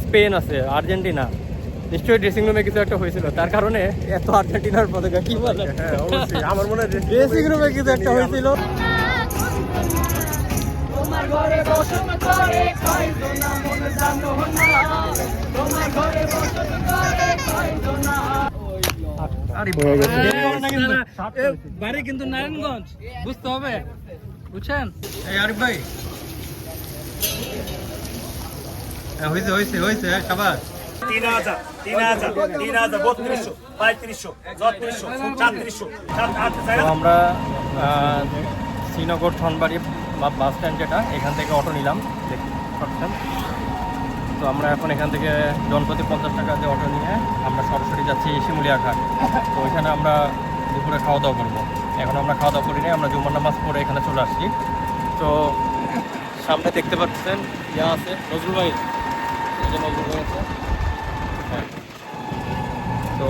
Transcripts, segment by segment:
Spain আছে, Argentina, নিশ্চয়ই dressing রুমে কিছু একটা হয়েছিল, তার কারণে এত আর্জেন্টিনার পতাকা। কি বলে? হ্যাঁ অবশ্যই, আমার মনে হয় ড্রেসিং রুমে কিছু একটা হয়েছিল। বাড়ি কিন্তু নারায়ণগঞ্জ, বুঝতে হবে, বুঝছেন? এই আরিফ ভাই, হয়েছে হয়েছে হয়েছে, সাবাস। 3000, 3000, 3000, 3200, 3500, 3400, 3400, তো আমরা শ্রীনগর ধনবাড়ি বাস স্ট্যান্ড, যেটা এখান থেকে অটো নিলাম, দেখতে পাচ্ছেন। তো আমরা এখন এখান থেকে জনপ্রতি 50 টাকা দিয়ে অটো নিয়ে আমরা সরাসরি যাচ্ছি শিমুলিয়া ঘাট। তো ওইখানে আমরা দুপুরে খাওয়া দাওয়া করবো। এখন আমরা খাওয়া দাওয়া করি না, আমরা জুমার নামাজ পড়ে এখানে চলে আসছি। তো সামনে দেখতে পাচ্ছেন ইয়া আছে, নজরুল ভাই, এই যে নজরুল ভাই আছে। হ্যাঁ, তো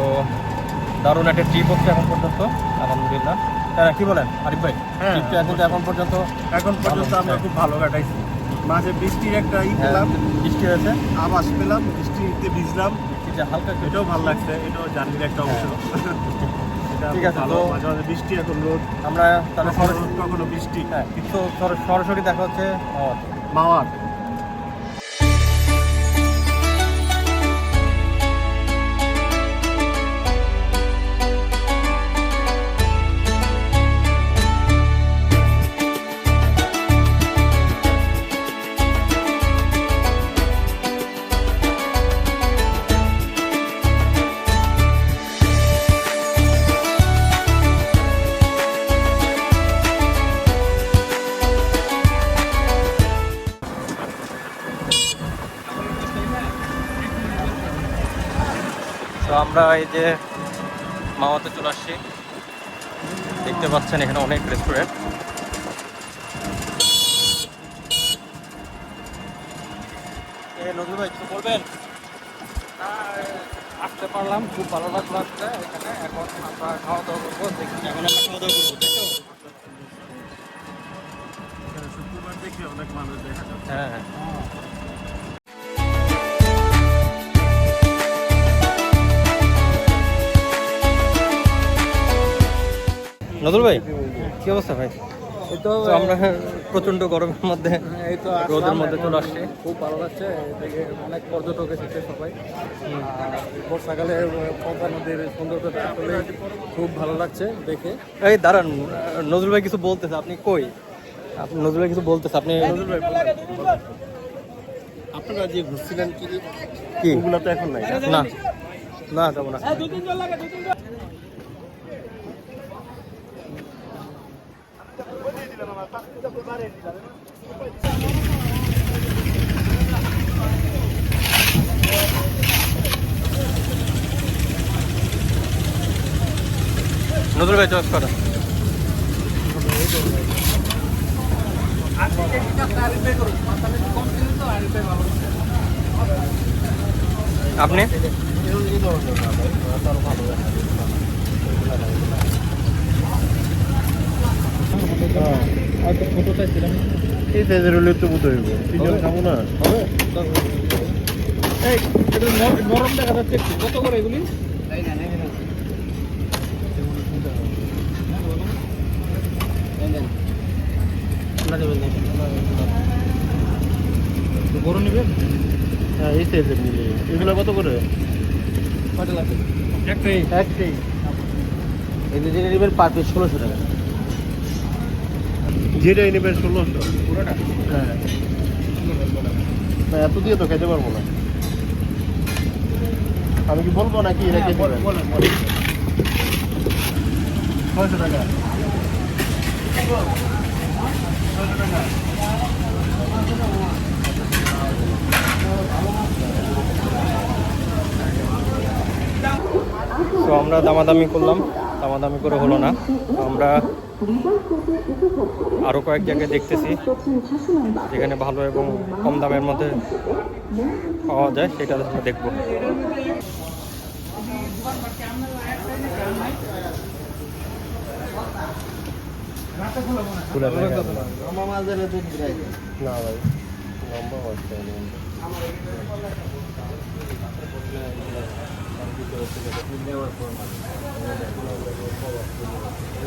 দারুণ একটা ট্রিপ হচ্ছে এখন পর্যন্ত, আলহামদুলিল্লাহ। হ্যাঁ, কি বলেন আরিফ ভাই? হ্যাঁ, ট্রিপটা কিন্তু এখন পর্যন্ত আমরা খুব ভালো কাটাইছি। মাঝে বৃষ্টির একটা পেলাম, বৃষ্টি হয়েছে, আবাস পেলাম, বৃষ্টিতে ভিজলাম, বৃষ্টিতে হালকা একটু। এটাও ভালো লাগছে, এটাও জার্নির একটা অংশ। এটা ঠিক আছে, ভালো, তো মাঝে মাঝে বৃষ্টি, এখন রোদ, আমরা তাহলে কখনো বৃষ্টি। হ্যাঁ, কিন্তু সরাসরি দেখা হচ্ছে মাওয়ার। তো আমরা এই যে মাওয়াতে চলে আসছি, দেখতে পাচ্ছেন এখানে অনেক রেস্টুরেন্ট। নজরুল ভাই কিছু বলবেন? আসতে পারলাম, খুব ভালো লাগলো আসতে এখানে। এখন আমরা খাওয়া দাওয়া করবো, দেখি এখন আমরা খাওয়া দাওয়া করবো, তাই তো? শুক্রবার দেখে অনেক মানুষ দেখা যাচ্ছে। হ্যাঁ হ্যাঁ। নজরুল ভাই, কি অবস্থা ভাই? এই তো তো আমরা প্রচন্ড গরমের মধ্যে, এই তো রোদের মধ্যে চলে আসছি। খুব ভালো লাগছে, এদিকে অনেক পর্যটক এসেছে সবাই। আর বর্ষাকালে পদ্মা নদীর সৌন্দর্যটা আসলে খুব ভালো লাগছে দেখে। এই দাঁড়ান, নজরুল ভাই কিছু বলতেছে, আপনি কই? নজরুল ভাই কিছু বলতেছে, আপনি। নজরুল ভাই, আপনারা যে ঘুরছিলেন কি ওগুলো তো এখন নাই। না না, যাবো না। নজরুল ভাই চয়েস করেন। আপনি ফটো চাইছিলাম, এই সাইজের হলে তো বোধ হইব, তিনজন খাবো না। হবে? এই এটা নরম দেখা যাচ্ছে একটু। কত করে এগুলি? বড় নেবেন? হ্যাঁ, এই সাইজের নিলে এগুলো কত করে? কয়টা লাগবে? একটাই। এগুলি যেটা নেবেন পার পিস 1600 টাকা। যেটাই নেবেন 1600 পুরোটা? হ্যাঁ, না এত দিয়ে তো খেতে পারবো না। আমি কি বলবো নাকি রেখে দিবেন? 600 টাকা। 600 টাকা। তো আমরা দামাদামি করলাম, দামাদামি করে হলো না। তো আমরা আরও কয়েক জায়গায় দেখতেছি যেখানে ভালো এবং কম দামের মধ্যে পাওয়া যায়, সেটা আমরা দেখবো। না ভাই, লম্বা হচ্ছে।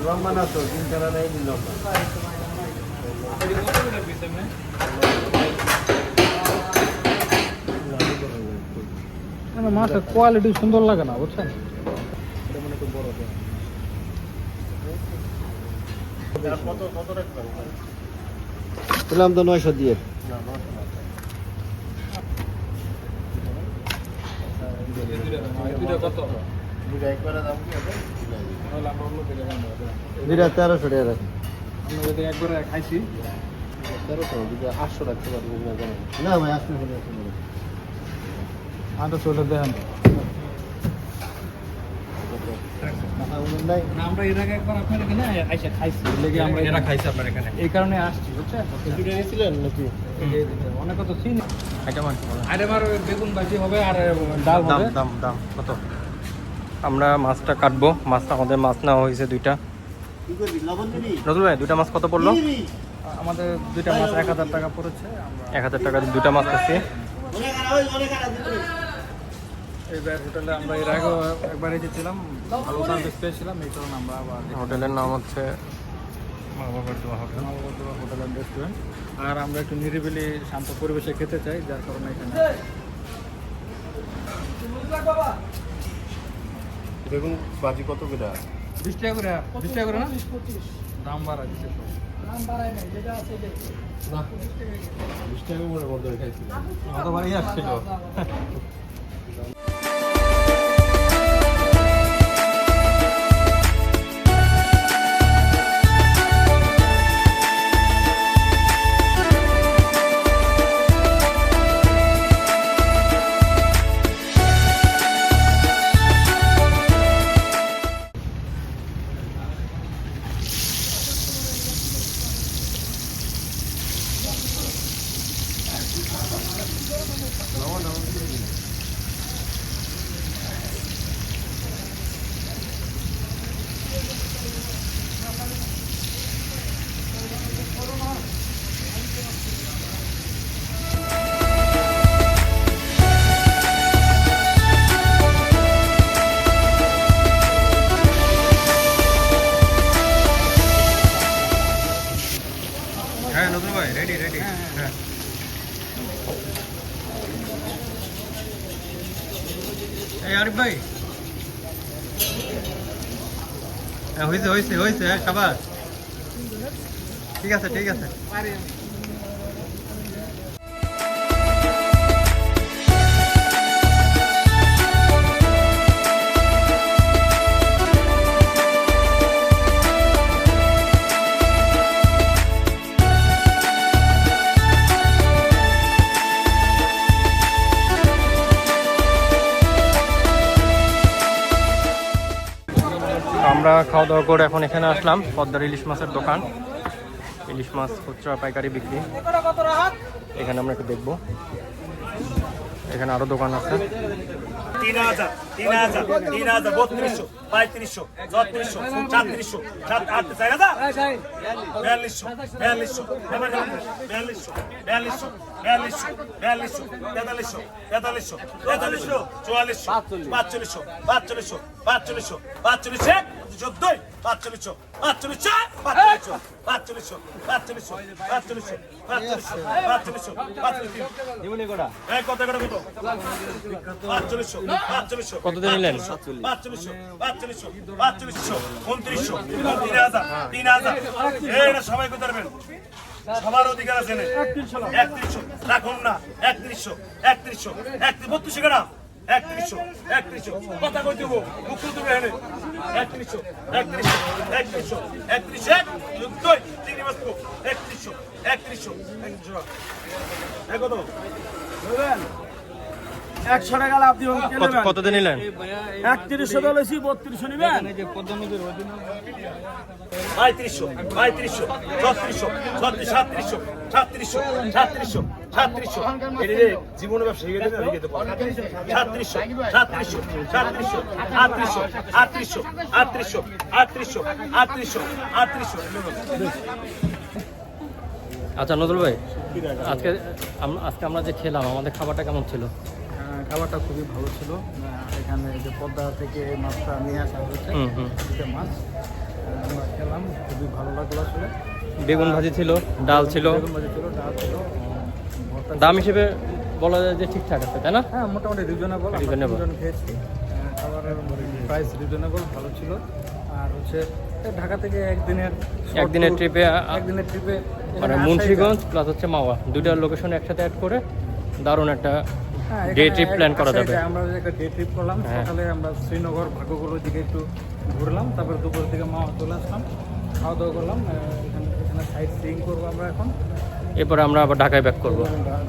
লম্বা না তো 3 টাকা নেই লম্বা। মানে মাছের কোয়ালিটি সুন্দর লাগে না বুঝছেন। এটা মনে খুব বড় কত রাখবেন? দিলাম তো 900 দিয়ে। কত দুটো একবারে দাম কি হবে? দুইটা 1300 টাকা রাখি। আমরা যদি একবারে খাইছি 1300 দুইটা 800 রাখতে পারবো না জানেন। না ভাই 800 টাকা আছে। আটা চলে দেন। নাই আমরা এর আগে একবার আপনার এখানে আইসা খাইছি লেগে আমরা এরা খাইছে আপনার এখানে এই কারণে আসছি বুঝছেন। দুইটা নিয়েছিলেন নাকি? অনেক কত চিনি আইটেম আছে আর আমার বেগুন ভাজি হবে আর ডাল দাম হবে। দাম দাম কত? আমরা মাছটা কাটবো। মাছটা আমাদের মাছ নেওয়া হয়েছে দুইটা। কি করবি লবণ দিবি? নজরুল ভাই দুইটা মাছ কত পড়লো? আমাদের দুইটা মাছ 1000 টাকা পড়েছে। আমরা 1000 টাকা দিয়ে দুইটা মাছ খাচ্ছি। অনেক খারাপ দিতে। এই ব্যাট হোটেলে আমরা এর আগেও একবার এসেছিলাম, ভালো সার্ভিস পেয়েছিলাম, এই কারণে আমরা আবার হোটেলের নাম হচ্ছে মা বাবার দোয়া হোটেল। Hotel and restaurant. আর আমরা একটু নিরিবিলি শান্ত পরিবেশে খেতে চাই, যার কারণে এখানে বেগুন বাজি কত করে? 20 টাকা করে 20 টাকা করে না দাম বাড়া দিচ্ছে। না 20 টাকা করে বন্ধ খাইছি। গতবারই আসছিল। হ্যাঁ নতুন ভাই রেডি রেডি। হ্যাঁ এই আরিফ ভাই হ্যাঁ হয়েছে হয়েছে হয়েছে। হ্যাঁ সাবাস, ঠিক আছে ঠিক আছে। আমরা খাওয়া দাওয়া করে এখন এখানে আসলাম পদ্মার ইলিশ মাছের দোকান। ইলিশ মাছ খুচরা পাইকারি বিক্রি। এখানে আমরা একটু দেখবো, এখানে আরো দোকান আছে। 3000, 3000, 3000, 3200, 3500, 3400, 3400, 4000, 4200, 4200, 4200, 4200, 4200, 4300, 4400, 4400, 4500, 4500, 4500, 4500, 14, 4500, 4500, 4500, 4500, 4500, 4500, 4500, 4500, এই কত করে কত? 4500, 4500, কত দিয়ে নিলেন? 4500, 4500, 4500, 2900, 3000, 3000, এইটা সবাই করতে পারবেন। সবার অধিকার আছে না। 3100 রাখুন না, 3100, 3100, 3200 কেনা 3100, 3100 কথা কই দেবো মুখ তুমি এনে 3100, 3100, 3100, 3100, 2 চিংড়ি মাছ 3100, 3100, 3100 কত বলবেন? 100 টাকা লাভ দিও কত দিয়ে নিলেন? 3100 বলেছি 3200 নেবেন। এই যে পদ্মা নদীর ওই দিন 3500, 3500, 3600, 3700, 3700, 3700, 3700, এটা যে জীবন ব্যবসা হয়ে গেছে না লিখে দেবো 3700, 3700, 3700, 3800, 3800, 3800, 3800, 3800, 3800। আচ্ছা নজরুল ভাই, আজকে আমরা যে খেলাম আমাদের খাবারটা কেমন ছিল? খাবারটা খুবই ভালো ছিল। এখানে যে পদ্মা থেকে মাছটা নিয়ে আসা হয়েছে, শীতের মাছ আমরা খেলাম, খুবই ভালো লাগলো আসলে। বেগুন ভাজি ছিল, ডাল ছিল, বেগুন ভাজি ছিল, ডাল ছিল, ভর্তা ছিল। দাম হিসেবে বলা যায় যে ঠিকঠাক আছে, তাই না? হ্যাঁ, মোটামুটি রিজনেবল। Reasonable. খেয়েছি, খাবারের প্রাইস রিজনেবল, ভালো ছিল। আর হচ্ছে ঢাকা থেকে একদিনের ট্রিপে মানে মুন্সিগঞ্জ প্লাস হচ্ছে মাওয়া, দুইটা লোকেশন একসাথে অ্যাড করে দারুণ একটা ডে ট্রিপ প্ল্যান করা যাবে। আমরা একটা ডে ট্রিপ করলাম। সকালে আমরা শ্রীনগর ভাগ্যগুলোর দিকে একটু ঘুরলাম, তারপর দুপুর থেকে মাওয়া চলে আসলাম, খাওয়া দাওয়া করলাম। এখানে সাইট সিইং করবো আমরা এখন। এরপরে আমরা আবার ঢাকায় ব্যাক করবো,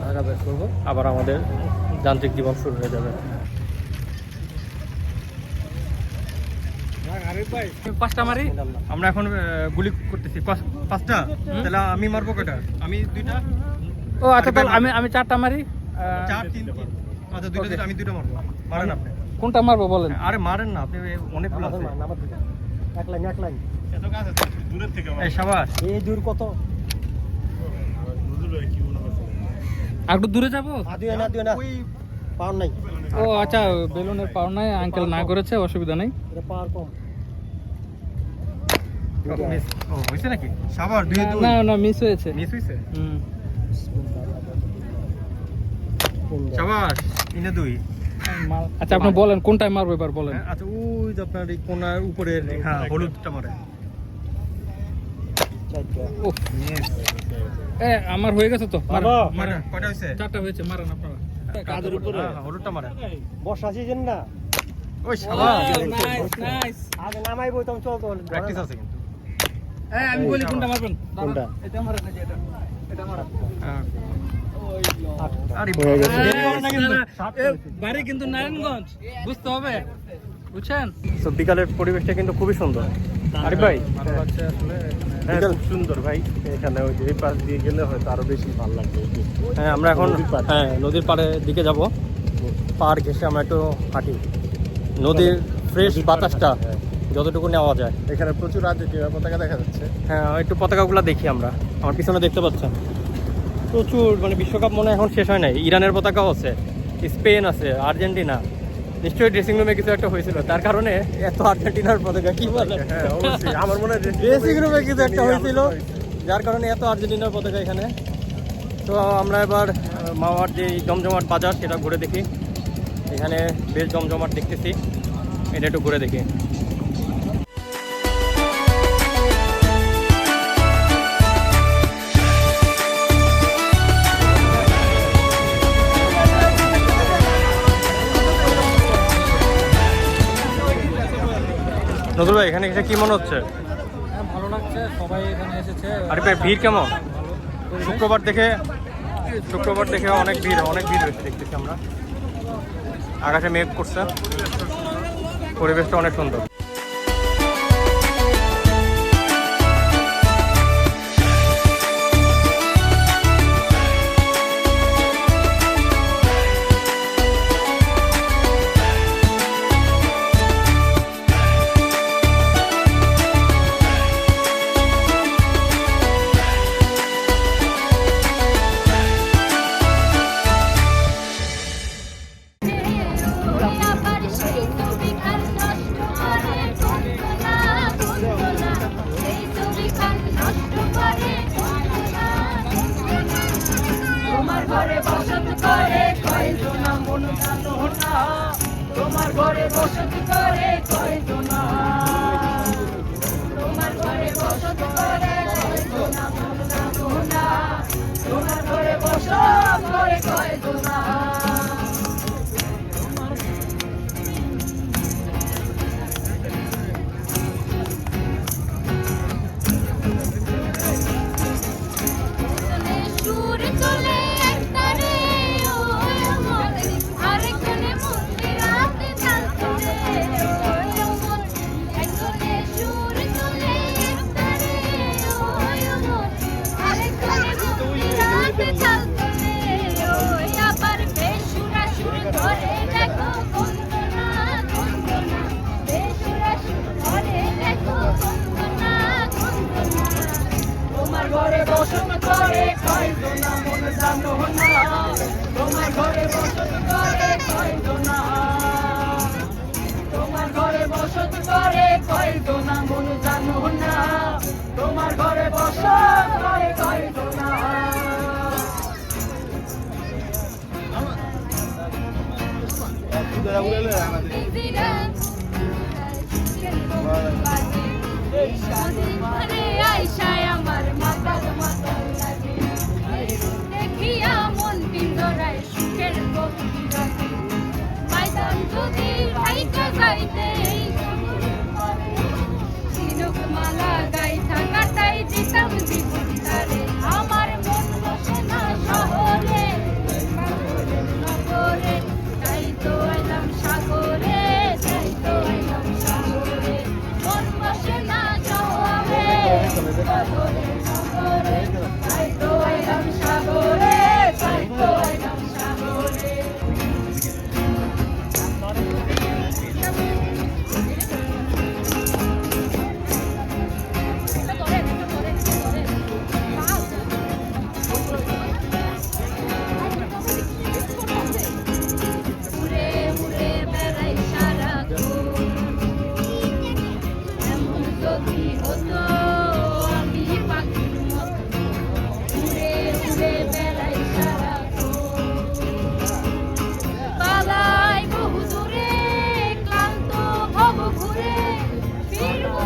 ঢাকা ব্যাক করবো, আবার আমাদের যান্ত্রিক জীবন শুরু হয়ে যাবে। পাঁচটা মারি। আমরা এখন গুলি করতেছি পাঁচটা, তাহলে আমি মারবো কয়টা? আমি দুইটা। ও আচ্ছা, তাহলে আমি চারটা মারি। 4 3 আচ্ছা, দুইটা আমি দুইটা মারবো। মারেন আপনি। কোনটা মারবো বলেন? আরে মারেন না আপনি, অনেকগুলো আছে। এক লাইন। এত কাজ আছে, দূরের থেকে এই সাবাস। এই দূর কত? নজরুল ভাই কি মনে করছে? আর একটু দূরে যাবো? ওই পাওয়ার নাই, ও আচ্ছা, বেলুনের পাওয়ার নাই, আঙ্কেল না করেছে, অসুবিধা নেই। পাওয়ার কম। মিস ও হইছে নাকি? সাবাস, 2 2 না মিস হয়েছে। মিস হইছে। হুম। সাবাস, 3 2। আচ্ছা, আপনি বলেন কোনটায় মারবো এবার বলেন। আচ্ছা, ওই যে আপনার এই কোণার উপরের, হ্যাঁ, হলুদটা মারে। উফ, আমার হয়ে গেছে তো। মারেন। কয়টা হইছে? 4টা হয়েছে, মারেন আপনারা। কাদের উপরে? হ্যাঁ, হলুদটা মারেন। বর্ষা সিজন না, ওই সাবাস, নাইস। আগে নামাইবো তো চলতো। প্র্যাকটিস আছে কিন্তু। আমি বলি কোনটা মারবেন। কোনটা? এটা মারেন নাকি এটা মারেন। হ্যাঁ। আরে হয়ে গেছে। বাড়ি কিন্তু নারায়ণগঞ্জ, বুঝতে হবে, বুঝছেন? তো বিকালের পরিবেশটা কিন্তু খুবই সুন্দর। আরে ভাই, ভালো লাগছে আসলে। হ্যাঁ, খুব সুন্দর ভাই। এখানে ওই যে এই পাশ দিয়ে গেলে হয়তো আরো বেশি ভালো লাগবে। হ্যাঁ, আমরা এখন নদীর পাড়। নদীর পাড়ের দিকে যাব। পাড় ঘেঁষে আমরা একটু হাঁটি, নদীর ফ্রেশ বাতাসটা যতটুকু নেওয়া যায়। এখানে প্রচুর আর্জেন্টিনা পতাকা দেখা যাচ্ছে। হ্যাঁ, একটু পতাকাগুলো দেখি আমরা। আমার পিছনে দেখতে পাচ্ছেন প্রচুর, মানে বিশ্বকাপ মনে হয় এখন শেষ হয় নাই। ইরানের পতাকাও আছে, স্পেন আছে, আর্জেন্টিনা। নিশ্চয়ই ড্রেসিং রুমে কিছু একটা হয়েছিল, তার কারণে এত আর্জেন্টিনার পতাকা। কি বলে? হ্যাঁ, অবশ্যই। আমার মনে হয় ড্রেসিং রুমে কিছু একটা হয়েছিল, যার কারণে এত আর্জেন্টিনার পতাকা এখানে। তো আমরা এবার মাওয়ার যে জমজমাট বাজার সেটা ঘুরে দেখি। এখানে বেশ জমজমাট দেখতেছি, এটা একটু ঘুরে দেখি। নজরুল ভাই, এখানে এসে কি মনে হচ্ছে? হ্যাঁ, ভালো লাগছে, সবাই এখানে এসেছে। আরে ভাই, ভিড় কেমন? ভালো। শুক্রবার দেখে অনেক ভিড় হয়েছে দেখতেছি আমরা। আকাশে মেঘ করছে, পরিবেশটা অনেক সুন্দর। তোমার ঘরে বসত করে কয়জনা মন জানো না, তোমার ঘরে বসত করে কয়জনা, তোমার ঘরে বসত করে কয়জনা মন জানো না, তোমার ঘরে বসত করে কয়জনা। সুর চলে একতারে ওই মন, আরেকজনে মন্দির রাতে থাকতে ওই মন, একজনে সুর চলে একতারে ওই মন, আরেকজনে মন্দির রাতে থাকতে ওই আবার করে কয় না আমার মাতাল মাতাল লাগে দেখিয়া মন পিঞ্জরায় সুখের গভীর রাতে ময়দান যদি ভাইকা যাইতে ঝিনুক মালা গাইথা কাটাই দিতাম জীবন তারে আমার মন বসে না শহরে নগরে তাই তো এলাম সাগরে তাই তো এলাম সাগরে মন বসে না শহরে নগরে নগরে তাই তো এলাম সাগরে তাই তো এলাম সাগরে উড়ে উড়ে বেড়াই সারাক্ষণ এমন যদি হতো আমি পাখির মতো উড়ে উড়ে বেড়াই সারাক্ষণ পালাই বহু দূরে ক্লান্ত ভব ঘুরে ফিরব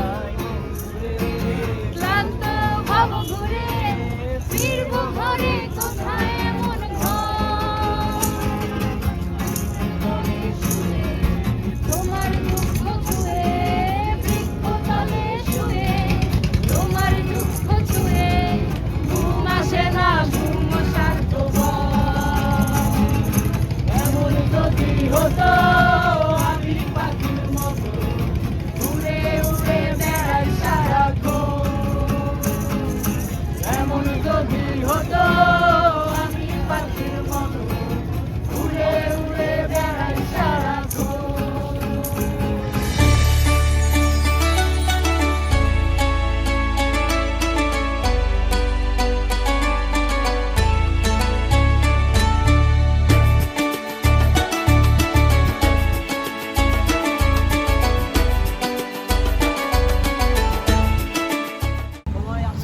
ক্লান্ত ভব ঘুরে ফিরব ঘরে কোথায় মন তোমার দুঃখ ছুঁয়ে বৃক্ষতলে শুয়ে তোমার দুঃখ ছুঁয়ে ঘুম আসে না ঘুম সার্থক এমন যদি হতো আমি পাখির মতো উড়ে উড়ে বেড়াই সারাক্ষণ এমন যদি হতো আমি পাখির মতো উড়ে উড়ে বেড়াই সারাক্ষণ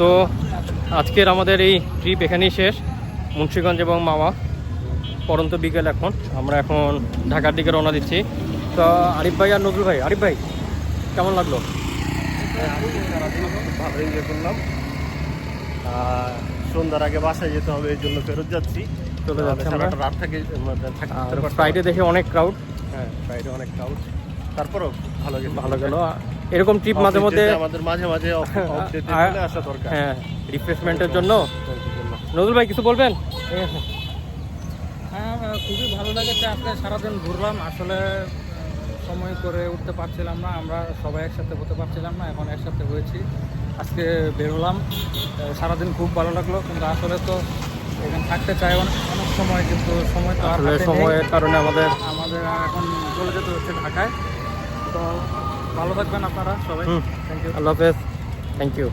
তো আজকের আমাদের এই ট্রিপ এখানেই শেষ, মুন্সিগঞ্জ এবং মাওয়া। পরন্ত বিকেল এখন, আমরা এখন ঢাকার দিকে রওনা দিচ্ছি। তো আরিফ ভাই আর নজরুল ভাই, আরিফ ভাই কেমন লাগলো? খুব ভালো এনজয় করলাম। সন্ধ্যার আগে বাসায় যেতে হবে, এই জন্য ফেরত যাচ্ছি। চলে যাচ্ছে আমরা। সারাটা রাত থেকে ফ্রাইডে দেখে অনেক ক্রাউড, হ্যাঁ, ফ্রাইডে অনেক ক্রাউড, তারপরও ভালো গেল। এরকম ট্রিপ মাঝে মধ্যে আমাদের মাঝে মাঝে আসা দরকার। হ্যাঁ, রিফ্রেশমেন্টের জন্য। নজরুল ভাই কিছু বলবেন? হ্যাঁ, খুবই ভালো লেগেছে। আজকে সারাদিন ঘুরলাম, আসলে সময় করে উঠতে পারছিলাম না, আমরা সবাই একসাথে হতে পারছিলাম না, এখন একসাথে হয়েছি। আজকে বের হলাম, সারাদিন খুব ভালো লাগলো। কিন্তু আসলে তো এখানে থাকতে চাই অনেক সময়, কিন্তু সময় তো আর আসলে হাতে নেই। সময়ের কারণে আমাদের এখন চলে যেতে হচ্ছে ঢাকায়। তো ভালো থাকবেন আপনারা সবাই। আল্লাহ হাফেজ, থ্যাংক ইউ।